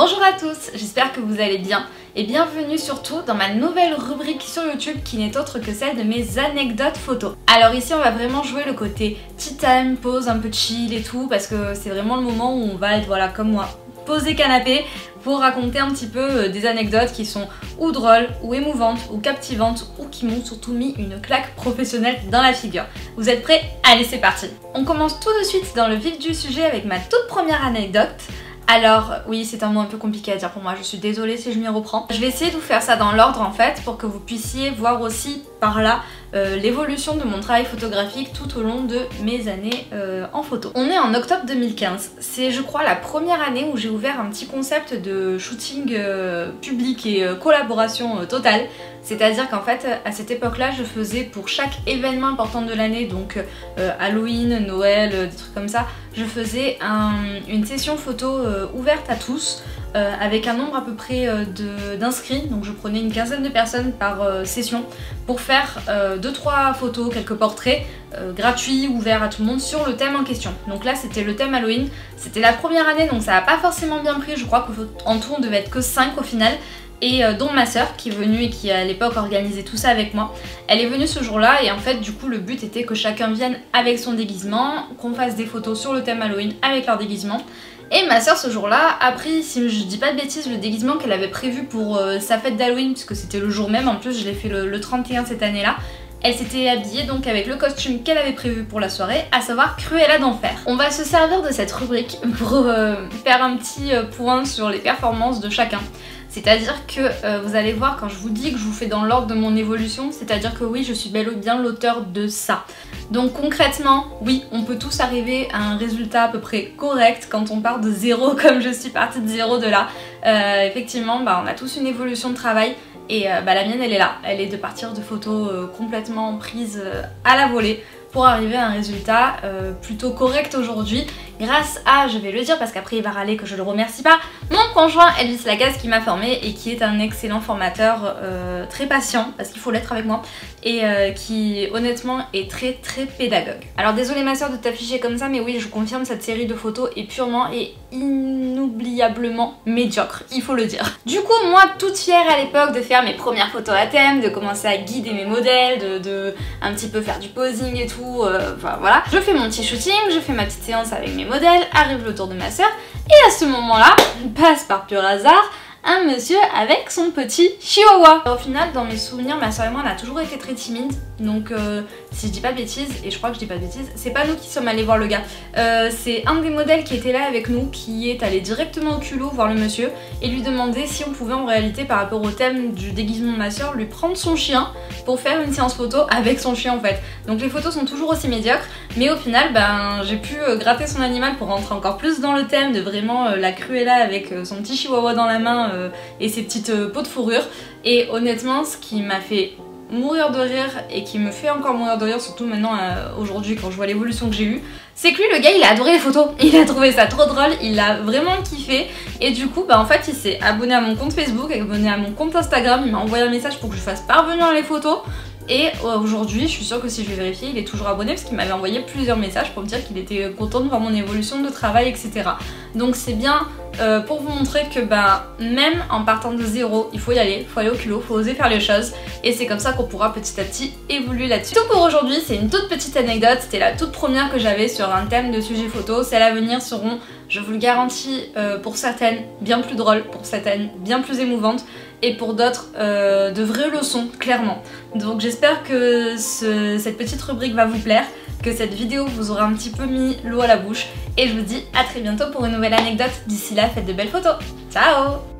Bonjour à tous, j'espère que vous allez bien et bienvenue surtout dans ma nouvelle rubrique sur YouTube qui n'est autre que celle de mes anecdotes photos. Alors ici on va vraiment jouer le côté tea time, pause, un peu chill et tout parce que c'est vraiment le moment où on va être voilà comme moi, posé canapé pour raconter un petit peu des anecdotes qui sont ou drôles, ou émouvantes, ou captivantes, ou qui m'ont surtout mis une claque professionnelle dans la figure. Vous êtes prêts? Allez, c'est parti! On commence tout de suite dans le vif du sujet avec ma toute première anecdote. Alors oui, c'est un mot un peu compliqué à dire pour moi, je suis désolée si je m'y reprends. Je vais essayer de vous faire ça dans l'ordre en fait pour que vous puissiez voir aussi par là l'évolution de mon travail photographique tout au long de mes années en photo. On est en octobre 2015, c'est je crois la première année où j'ai ouvert un petit concept de shooting public et collaboration totale. C'est-à-dire qu'en fait à cette époque-là je faisais pour chaque événement important de l'année, donc Halloween, Noël, des trucs comme ça, je faisais une session photo ouverte à tous avec un nombre à peu près d'inscrits, donc je prenais une quinzaine de personnes par session pour faire 2-3 photos, quelques portraits gratuits, ouverts à tout le monde sur le thème en question. Donc là c'était le thème Halloween, c'était la première année donc ça n'a pas forcément bien pris, je crois qu'en tout on devait être que 5 au final. Et dont ma soeur qui est venue et qui à l'époque organisait tout ça avec moi. Elle est venue ce jour-là et en fait du coup le but était que chacun vienne avec son déguisement, qu'on fasse des photos sur le thème Halloween avec leur déguisement. Et ma soeur ce jour-là a pris, si je dis pas de bêtises, le déguisement qu'elle avait prévu pour sa fête d'Halloween, puisque c'était le jour même, en plus je l'ai fait le 31 cette année-là. Elle s'était habillée donc avec le costume qu'elle avait prévu pour la soirée, à savoir Cruella d'Enfer. On va se servir de cette rubrique pour faire un petit point sur les performances de chacun. C'est-à-dire que vous allez voir quand je vous dis que je vous fais dans l'ordre de mon évolution, c'est-à-dire que oui, je suis bel et bien l'auteur de ça. Donc concrètement, oui, on peut tous arriver à un résultat à peu près correct quand on part de zéro, comme je suis partie de zéro de là. Effectivement, on a tous une évolution de travail. Et la mienne elle est là, elle est de partir de photos complètement prises à la volée pour arriver à un résultat plutôt correct aujourd'hui grâce à, je vais le dire parce qu'après il va râler que je le remercie pas, mon conjoint Elvis Lagasse qui m'a formée et qui est un excellent formateur très patient parce qu'il faut l'être avec moi et qui honnêtement est très pédagogue. Alors désolée ma soeur de t'afficher comme ça mais oui je confirme cette série de photos est purement et inoubliablement médiocre, il faut le dire. Du coup moi toute fière à l'époque de faire mes premières photos à thème, de commencer à guider mes modèles, de un petit peu faire du posing et tout, voilà. Je fais mon petit shooting, je fais ma petite séance avec mes modèles, arrive le tour de ma soeur et à ce moment-là, passe par pur hasard un monsieur avec son petit chihuahua. Au final, dans mes souvenirs, ma soeur et moi on a toujours été très timides, donc si je dis pas de bêtises, et je crois que je dis pas de bêtises, c'est pas nous qui sommes allés voir le gars, c'est un des modèles qui était là avec nous qui est allé directement au culot voir le monsieur et lui demander si on pouvait en réalité par rapport au thème du déguisement de ma soeur lui prendre son chien pour faire une séance photo avec son chien en fait. Donc les photos sont toujours aussi médiocres, mais au final j'ai pu gratter son animal pour rentrer encore plus dans le thème de vraiment la Cruella avec son petit chihuahua dans la main et ses petites peaux de fourrure. Et honnêtement ce qui m'a fait mourir de rire et qui me fait encore mourir de rire, surtout maintenant aujourd'hui quand je vois l'évolution que j'ai eue, c'est que lui le gars il a adoré les photos, il a trouvé ça trop drôle, il a vraiment kiffé et du coup en fait il s'est abonné à mon compte Facebook, abonné à mon compte Instagram, il m'a envoyé un message pour que je fasse parvenir les photos. Et aujourd'hui, je suis sûre que si je vais vérifier, il est toujours abonné parce qu'il m'avait envoyé plusieurs messages pour me dire qu'il était content de voir mon évolution de travail, etc. Donc c'est bien pour vous montrer que même en partant de zéro, il faut y aller, il faut aller au culot, il faut oser faire les choses. Et c'est comme ça qu'on pourra petit à petit évoluer là-dessus. Tout pour aujourd'hui, c'est une toute petite anecdote, c'était la toute première que j'avais sur un thème de sujet photo. Celles à venir seront, je vous le garantis, pour certaines bien plus drôles, pour certaines bien plus émouvantes et pour d'autres de vraies leçons, clairement. Donc j'espère que cette petite rubrique va vous plaire, que cette vidéo vous aura un petit peu mis l'eau à la bouche et je vous dis à très bientôt pour une nouvelle anecdote. D'ici là, faites de belles photos. Ciao!